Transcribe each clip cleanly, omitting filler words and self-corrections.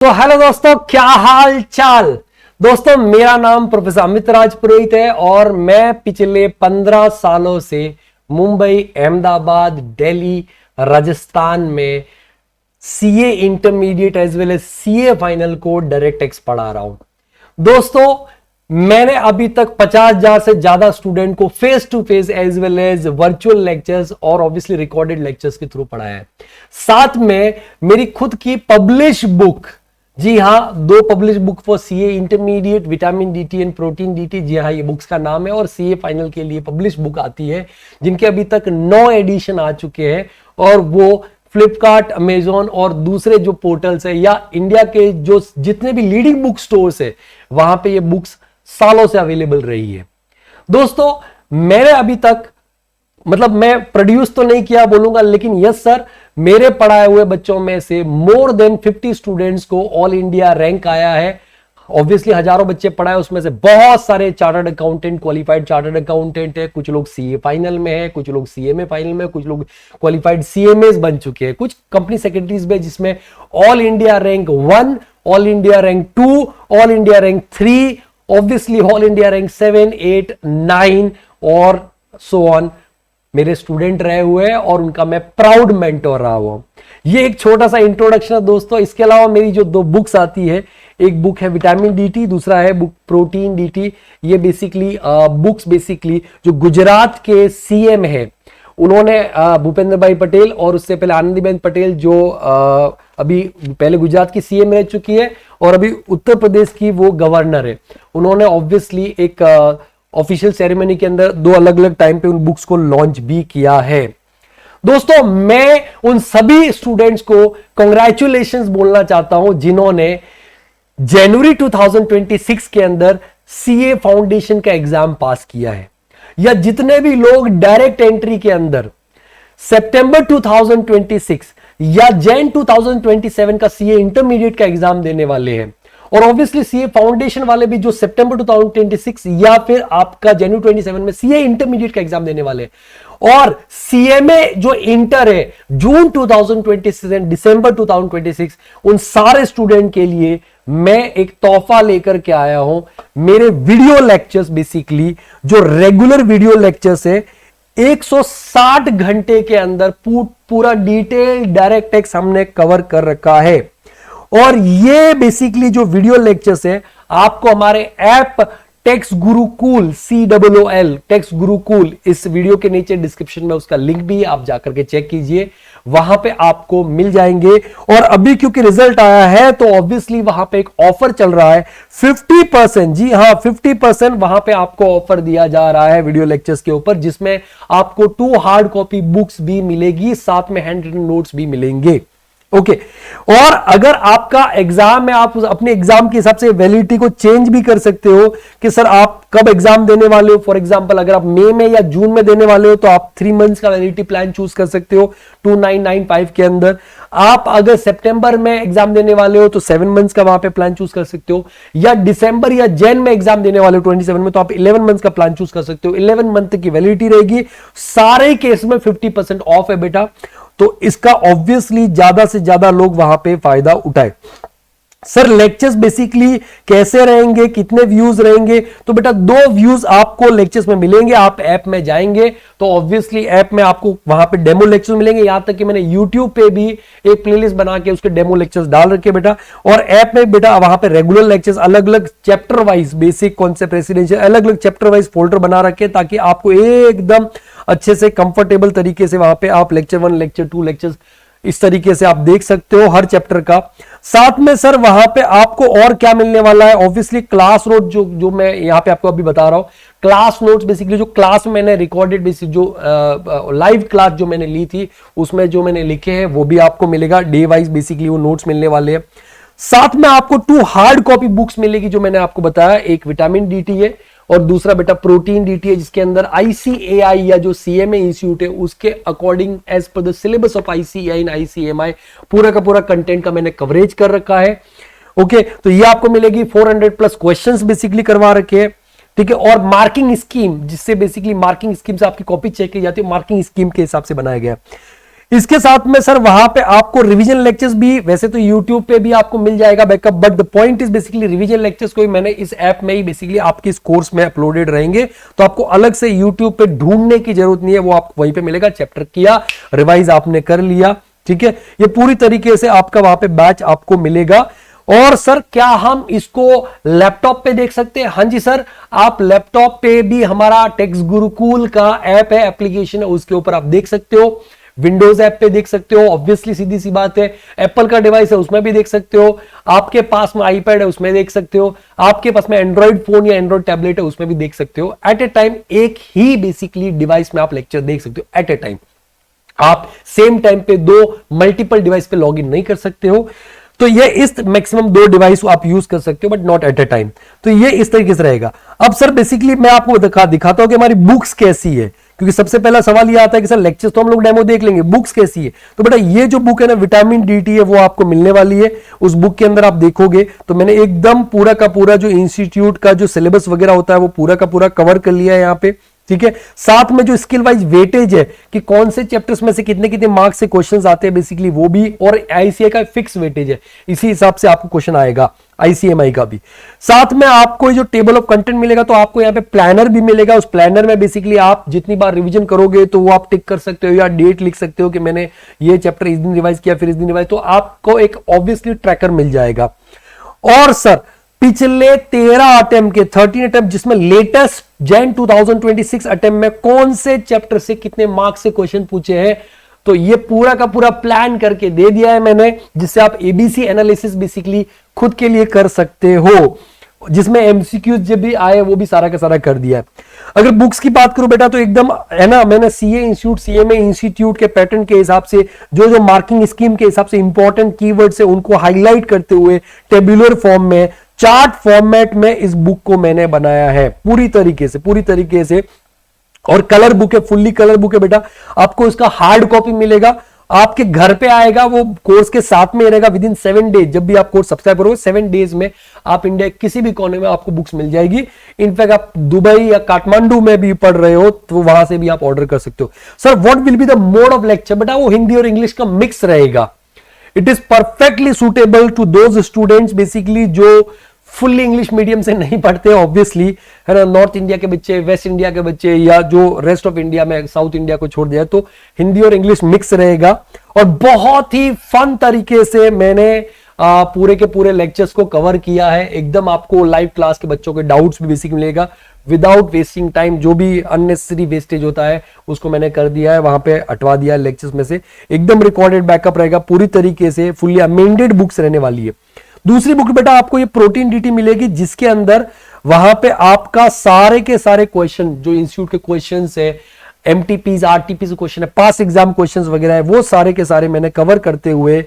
तो हेलो दोस्तों, क्या हाल चाल। दोस्तों, मेरा नाम प्रोफेसर अमित राज पुरोहित है और मैं पिछले 15 सालों से मुंबई, अहमदाबाद, दिल्ली, राजस्थान में CA intermediate as well as CA final को डायरेक्ट टेक्स्ट पढ़ा रहा हूं। दोस्तों, मैंने अभी तक 50,000 से ज्यादा स्टूडेंट को face to face as well as virtual lectures और ऑब्वियसली रिकॉर्डेड लेक्चर्स के थ्रू पढ़ाया है। साथ में मेरी खुद की पब्लिश बुक, जी हाँ, 2 publish book for CA intermediate, vitamin DT and protein DT, जी हाँ, ये बुक्स का नाम है। और सीए फाइनल के लिए पब्लिश बुक आती है जिनके अभी तक 9 एडिशन आ चुके हैं और वो फ्लिपकार्ट, अमेजॉन और दूसरे जो पोर्टल्स है या इंडिया के जो जितने भी लीडिंग बुक स्टोर्स है वहां पे ये बुक्स सालों से अवेलेबल रही है। दोस्तों, मैंने अभी तक मैं प्रोड्यूस तो नहीं किया बोलूंगा, लेकिन यस सर, मेरे पढ़ाए हुए बच्चों में से मोर देन 50 स्टूडेंट्स को ऑल इंडिया रैंक आया है। ऑब्वियसली हजारों बच्चे पढ़ाए, उसमें से बहुत सारे chartered accountant, qualified chartered accountant है, कुछ लोग सीए फाइनल में है, कुछ लोग सीएमए फाइनल में, कुछ लोग क्वालिफाइड सीएमएस बन चुके हैं, कुछ कंपनी सेक्रेटरीज में जिसमें all India rank 1, all India rank 2, all India rank 3, obviously all India rank 7, 8, 9 और सो ऑन मेरे स्टूडेंट रहे हुए हैं और उनका मैं प्राउड मेंटोर रहा हुआ। ये एक छोटा सा इंट्रोडक्शन है दोस्तों। इसके अलावा मेरी जो 2 बुक्स आती है, एक बुक है विटामिन डीटी, दूसरा है बुक प्रोटीन डीटी। ये बेसिकली बुक्स जो गुजरात के सीएम है उन्होंने, भूपेंद्र भाई पटेल और उससे पहले आनंदीबेन पटेल जो अभी पहले गुजरात की सीएम रह चुकी है और अभी उत्तर प्रदेश की वो गवर्नर है, उन्होंने ऑब्वियसली एक ऑफिशियल सेरेमनी के अंदर 2 अलग अलग टाइम पे उन बुक्स को लॉन्च भी किया है। दोस्तों, मैं उन सभी स्टूडेंट्स को कांग्रेचुलेशंस बोलना चाहता हूं जिन्होंने जनवरी 2026 के अंदर सीए फाउंडेशन का एग्जाम पास किया है, या जितने भी लोग डायरेक्ट एंट्री के अंदर सितंबर 2026 या जैन 2027 का सीए इंटरमीडिएट का एग्जाम देने वाले हैं। और ऑब्वियसली सीए फाउंडेशन वाले भी जो सितंबर 2026 या फिर आपका जनवरी 27 में सीए इंटरमीडिएट का एग्जाम देने वाले हैं। और सीएमए जो इंटर है जून 2026 दिसंबर 2026, उन सारे स्टूडेंट के लिए मैं एक तोहफा लेकर के आया हूं। मेरे वीडियो लेक्चर्स, बेसिकली जो रेगुलर वीडियो लेक्चर्स है, 160 घंटे के अंदर पूरा डिटेल डायरेक्ट टेक्स्ट हमने कवर कर रखा है। और ये बेसिकली जो वीडियो लेक्चर्स है आपको हमारे app text Gurukul, COOL text Gurukul, इस वीडियो के नीचे डिस्क्रिप्शन में उसका लिंक भी है, आप जाकर के चेक कीजिए, वहां पे आपको मिल जाएंगे। और अभी क्योंकि रिजल्ट आया है तो ऑब्वियसली वहां पे एक ऑफर चल रहा है 50%, जी हां 50% वहां पे आपको ऑफर दिया जा रहा है वीडियो लेक्चर्स के ऊपर, जिसमें आपको 2 हार्ड कॉपी बुक्स भी मिलेगी, साथ में हैंड रिटन नोट्स भी मिलेंगे। ओके और अगर आपका एग्जाम है, आप अपने एग्जाम के हिसाब से वैलिडिटी को चेंज भी कर सकते हो कि सर आप कब एग्जाम देने वाले हो। फॉर एग्जांपल, अगर आप मई में या जून में देने वाले हो तो आप 3 मंथ्स का वैलिडिटी प्लान चूज कर सकते हो 2995 के अंदर। आप अगर सितंबर में एग्जाम देने वाले हो तो 7 मंथ्स का वहां पे प्लान चूज कर सकते हो, या दिसंबर या जैन में एग्जाम देने वाले हो 27 में तो आप 11 मंथ्स का प्लान चूज कर सकते हो। 11 मंथ की वैलिडिटी रहेगी, सारे केस में 50% ऑफ है बेटा, तो इसका ऑब्वियसली ज्यादा से ज्यादा लोग वहां पे फायदा उठाए। सर लेक्चर्स बेसिकली कैसे रहेंगे, कितने व्यूज रहेंगे, तो बेटा 2 व्यूज आपको लेक्चर्स में मिलेंगे। आप ऐप में जाएंगे तो ऑब्वियसली ऐप में आपको वहां पे डेमो लेक्चर्स मिलेंगे, यहां तक कि मैंने यूट्यूब पे भी एक प्लेलिस्ट बना के उसके डेमो लेक्चर्स डाल रखे बेटा। और ऐप में बेटा वहां पे रेगुलर लेक्चर्स अलग अलग chapter wise, basic concept, residential, अलग अलग चैप्टर वाइज फोल्डर बना रखे ताकि आपको एकदम अच्छे से कंफर्टेबल तरीके से वहां पे आप लेक्चर 1, लेक्चर 2, लेक्चर्स इस तरीके से आप देख सकते हो हर चैप्टर का। साथ में सर वहां पे आपको और क्या मिलने वाला है, ऑब्वियसली क्लास नोट जो मैं यहां पे आपको अभी बता रहा हूं, क्लास नोट्स बेसिकली जो क्लास में मैंने रिकॉर्डेड बेसिक जो लाइव क्लास जो मैंने ली थी उसमें जो मैंने लिखे हैं वो भी आपको मिलेगा, डे वाइज बेसिकली वो नोट्स मिलने वाले हैं। साथ में आपको 2 हार्ड कॉपी बुक्स मिलेगी जो मैंने आपको बताया, एक विटामिन डीटी है और दूसरा बेटा प्रोटीन डीटी है, जिसके अंदर आईसीएआई या जो सीएमए इंस्टीट्यूट है उसके according as per the syllabus of ICAI and ICMAI पूरा का पूरा कंटेंट का मैंने कवरेज कर रखा है। ओके, तो ये आपको मिलेगी, 400+ क्वेश्चंस बेसिकली करवा रखे हैं, ठीक है। और मार्किंग स्कीम, जिससे बेसिकली मार्किंग स्कीम से आपकी कॉपी चेक की जाती है, मार्किंग स्कीम के हिसाब से बनाया गया। इसके साथ में सर वहां पे आपको रिवीजन लेक्चर्स भी, वैसे तो यूट्यूब पे भी आपको मिल जाएगा backup, but the point is basically revision lectures को मैंने इस ऐप में ही बेसिकली आपके इस कोर्स में अपलोडेड रहेंगे, तो आपको अलग से यूट्यूब पे ढूंढने की जरूरत नहीं है, वो आपको वहीं पे मिलेगा। चैप्टर किया, रिवाइज आपने कर लिया, ठीक है, ये पूरी तरीके से आपका वहां पे बैच आपको मिलेगा। और सर क्या हम इसको लैपटॉप पे देख सकते हैं? हाँ जी सर, आप लैपटॉप पे भी हमारा टेक्स्ट गुरुकुल का ऐप है, एप्लीकेशन है, उसके ऊपर आप देख सकते हो। विंडोज ऐप पे देख सकते हो, ऑब्वियसली सीधी सी बात है। एप्पल का डिवाइस है उसमें भी देख सकते हो, आपके पास में आईपैड है उसमें देख सकते हो, आपके पास में एंड्रॉइड फोन या एंड्रॉइड टैबलेट है उसमें भी देख सकते हो। एट ए टाइम एक ही बेसिकली डिवाइस में आप लेक्चर देख सकते हो एट ए टाइम। आप सेम टाइम पे दो मल्टीपल डिवाइस पे लॉगिन नहीं कर सकते हो, तो ये इस मैक्सिमम दो डिवाइस आप यूज कर सकते हो, but not at A time. तो ये इस तरीके से रहेगा। अब सर बेसिकली मैं आपको दिखाता हूं कि हमारी बुक्स कैसी है, क्योंकि सबसे पहला सवाल ये आता है कि सर लेक्चर्स तो हम लोग डेमो देख लेंगे, बुक्स कैसी है? तो बेटा ये जो बुक है ना, विटामिन डी है, वो आपको मिलने वाली है। उस बुक के अंदर आप देखोगे तो मैंने एकदम पूरा का पूरा जो इंस्टीट्यूट का जो सिलेबस वगैरह होता है वो पूरा का पूरा कवर कर लिया है यहाँ पे, ठीक है। साथ में जो स्किल वाइज वेटेज है कि कौन से चैप्टर्स में से कितने कितने मार्क्स से क्वेश्चंस आते हैं बेसिकली वो भी, और आईसीए का फिक्स वेटेज है, इसी हिसाब से आपको क्वेश्चन आएगा, आईसीएमआई का भी। साथ में आपको जो टेबल ऑफ कंटेंट मिलेगा, तो आपको यहाँ पे प्लानर भी मिलेगा। उस प्लानर में बेसिकली आप जितनी बार रिवीजन करोगे तो वो आप टिक कर सकते हो, या डेट लिख सकते हो कि मैंने ये चैप्टर इस दिन रिवाइज किया, फिर इस दिन रिवाइज, तो आपको एक ऑब्वियसली ट्रैकर मिल जाएगा। और सर पिछले 13 अटेम्प्ट के 13 अटेम्प्ट, जिसमें लेटेस्ट जैन 2026 अटेम्प्ट में कौन से चैप्टर से कितने मार्क्स से क्वेश्चन पूछे हैं, तो ये पूरा का पूरा प्लान करके दे दिया है मैंने, जिससे आप एबीसी एनालिसिस बेसिकली खुद के लिए कर सकते हो, जिसमें एमसीक्यूज जब भी आए वो भी सारा का सारा कर दिया है। अगर बुक्स की बात करूं बेटा तो एकदम है ना, मैंने सीए इंस्टीट्यूट, सीएमए इंस्टीट्यूट के पैटर्न के हिसाब से जो जो मार्किंग स्कीम के हिसाब से इंपॉर्टेंट कीवर्ड्स है उनको हाईलाइट करते हुए टेबुलर फॉर्म में, चार्ट फॉर्मेट में इस बुक को मैंने बनाया है पूरी तरीके से। और कलर बुक है, फुल्ली कलर बुक है बेटा। आपको इसका हार्ड कॉपी मिलेगा, आपके घर पे आएगा, वो कोर्स के साथ में रहेगा। विद इन 7 डेज जब भी आप कोर्स सब्सक्राइब करोगे, 7 डेज में आप इंडिया किसी भी कोने में आपको बुक्स मिल जाएगी। इनफैक्ट आप दुबई या काठमांडू में भी पढ़ रहे हो तो वहां से भी आप ऑर्डर कर सकते हो। Sir what will be the mode of lecture? बेटा वो हिंदी और इंग्लिश का मिक्स रहेगा। It is perfectly suitable to those students basically जो फुल्ली इंग्लिश मीडियम से नहीं पढ़ते ऑब्वियसली, है ना, नॉर्थ इंडिया के बच्चे, वेस्ट इंडिया के बच्चे, या जो रेस्ट ऑफ इंडिया में साउथ इंडिया को छोड़ दिया, तो हिंदी और इंग्लिश मिक्स रहेगा। और बहुत ही फन तरीके से मैंने पूरे के पूरे लेक्चर्स को कवर किया है। एकदम आपको लाइव क्लास के बच्चों के डाउट्स भी बेसिक मिलेगा विदाउट वेस्टिंग टाइम। जो भी अननेसेसरी वेस्टेज होता है उसको मैंने कर दिया है, वहां पे हटवा दिया है लेक्चर्स में से। एकदम रिकॉर्डेड बैकअप रहेगा पूरी तरीके से, फुल्ली अमेंडेड बुक्स रहने वाली है। दूसरी बुक बेटा आपको ये प्रोटीन डीटी मिलेगी, जिसके अंदर वहां पे आपका सारे के सारे क्वेश्चन जो इंस्टीट्यूट के क्वेश्चंस है, एमटीपीज आरटीपीज क्वेश्चन है, पास एग्जाम क्वेश्चंस वगैरह है, वो सारे के सारे मैंने कवर करते हुए,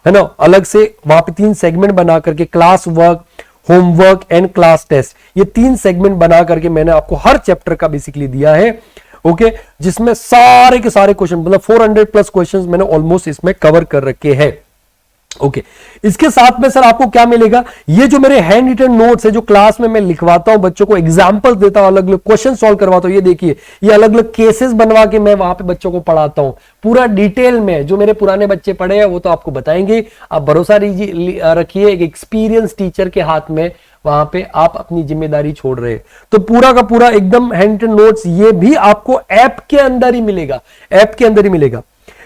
है ना, अलग से वहां पे 3 सेगमेंट बना करके, class work, homework and class test, ये 3 सेगमेंट बना करके मैंने आपको हर चैप्टर का बेसिकली दिया है। ओके, जिसमें सारे के सारे क्वेश्चन, मतलब 400 प्लस क्वेश्चंस मैंने ऑलमोस्ट इसमें कवर कर रखे हैं। ओके, इसके साथ में सर आपको क्या मिलेगा? ये जो मेरे हैंड रिटन नोट्स है, जो क्लास में मैं लिखवाता हूं बच्चों को, एग्जांपल देता हूं, अलग अलग क्वेश्चन सॉल्व करवाता हूं। ये देखिए, ये अलग अलग केसेस बनवा के मैं वहां पे बच्चों को पढ़ाता हूं पूरा डिटेल में। जो मेरे पुराने बच्चे पढ़े हैं वो तो आपको बताएंगे, आप भरोसा रखिए एक एक्सपीरियंस टीचर के हाथ में, वहां पे आप अपनी जिम्मेदारी छोड़ रहे हैं। तो पूरा का पूरा एकदम हैंड रिटन नोट्स ये भी आपको ऐप के अंदर ही मिलेगा, ऐप के अंदर ही मिलेगा।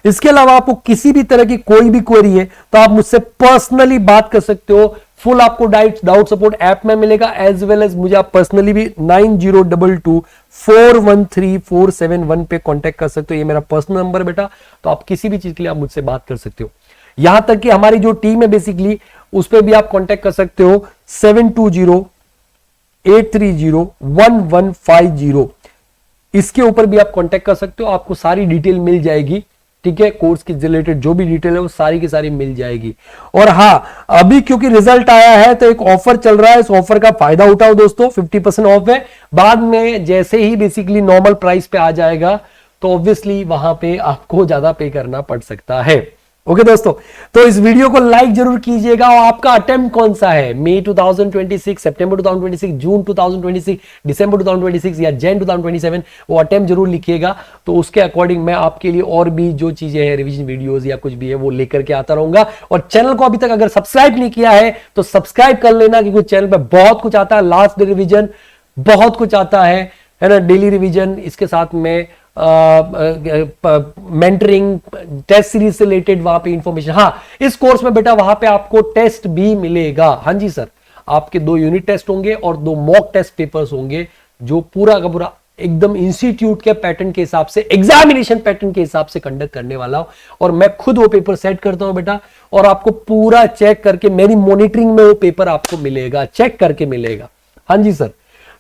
इसके अलावा आपको किसी भी तरह की कोई भी क्वेरी है तो आप मुझसे पर्सनली बात कर सकते हो। फुल आपको डाउट सपोर्ट ऐप में मिलेगा, एज वेल एज मुझे आप पर्सनली भी 9022413471 पे कांटेक्ट कर सकते हो। ये मेरा पर्सनल नंबर बेटा, तो आप किसी भी चीज के लिए आप मुझसे बात कर सकते हो। यहां तक कि हमारी जो टीम है बेसिकली उस पर भी आप कांटेक्ट कर सकते हो, 7208301150, इसके ऊपर भी आप कांटेक्ट कर सकते हो। आपको सारी डिटेल मिल जाएगी, ठीक है, कोर्स के रिलेटेड जो भी डिटेल है वो सारी की सारी मिल जाएगी। और हाँ, अभी क्योंकि रिजल्ट आया है तो एक ऑफर चल रहा है, इस ऑफर का फायदा उठाओ दोस्तों, 50% ऑफ है। बाद में जैसे ही बेसिकली नॉर्मल प्राइस पे आ जाएगा तो ऑब्वियसली वहां पे आपको ज्यादा पे करना पड़ सकता है। ओके दोस्तों, तो इस वीडियो को लाइक जरूर कीजिएगा। और आपका अटेम्प्ट कौन सा है, मई 2026, सितंबर 2026, जून 2026, दिसंबर 2026 या जैन 2027, वो अटेम्प्ट जरूर लिखिएगा। तो उसके अकॉर्डिंग मैं आपके लिए और भी जो चीजें हैं, रिवीजन वीडियोस या कुछ भी है, वो लेकर के आता रहूंगा। और चैनल को अभी तक अगर सब्सक्राइब नहीं किया है तो सब्सक्राइब कर लेना, क्योंकि चैनल पर बहुत कुछ आता है, लास्ट डे रिविजन बहुत कुछ आता है ना, डेली रिविजन, इसके साथ में मेंटरिंग, टेस्ट सीरीज से रिलेटेड वहां पे इंफॉर्मेशन। हाँ, इस कोर्स में बेटा वहां पे आपको टेस्ट भी मिलेगा। हाँ जी सर, आपके 2 यूनिट टेस्ट होंगे और 2 मॉक टेस्ट पेपर्स होंगे, जो पूरा का पूरा एकदम इंस्टीट्यूट के पैटर्न के हिसाब से, एग्जामिनेशन पैटर्न के हिसाब से कंडक्ट करने वाला हूं। और मैं खुद वो पेपर सेट करता हूं बेटा, और आपको पूरा चेक करके मेरी मॉनिटरिंग में वो पेपर आपको मिलेगा, चेक करके मिलेगा। हाँ जी सर,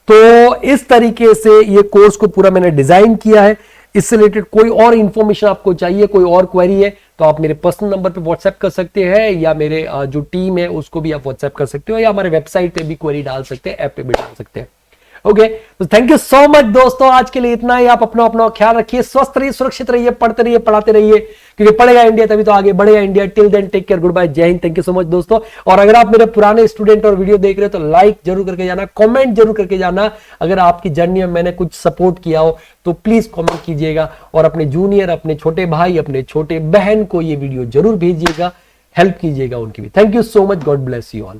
तो इस तरीके से ये कोर्स को पूरा मैंने डिजाइन किया है। इससे रिलेटेड कोई और इंफॉर्मेशन आपको चाहिए, कोई और क्वेरी है, तो आप मेरे पर्सनल नंबर पे व्हाट्सएप कर सकते हैं, या मेरे जो टीम है उसको भी आप व्हाट्सएप कर सकते हो, या हमारे वेबसाइट पे भी क्वेरी डाल सकते हैं, ऐप पे भी डाल सकते हैं। ओके, तो थैंक यू सो मच दोस्तों, आज के लिए इतना ही। आप अपना अपना ख्याल रखिए, स्वस्थ रहिए, सुरक्षित रहिए, पढ़ते रहिए, पढ़ाते रहिए, क्योंकि पढ़ेगा इंडिया तभी तो आगे बढ़ेगा India. Till then take care, goodbye, जय Hind, thank you so much दोस्तों। और अगर आप मेरे पुराने स्टूडेंट और वीडियो देख रहे हो तो लाइक जरूर करके जाना, कमेंट जरूर करके जाना। अगर आपकी जर्नी में मैंने कुछ सपोर्ट किया हो तो प्लीज कमेंट कीजिएगा, और अपने जूनियर, अपने छोटे भाई, अपने छोटे बहन को ये वीडियो जरूर भेजिएगा, हेल्प कीजिएगा उनकी भी। Thank you so much, God bless you all.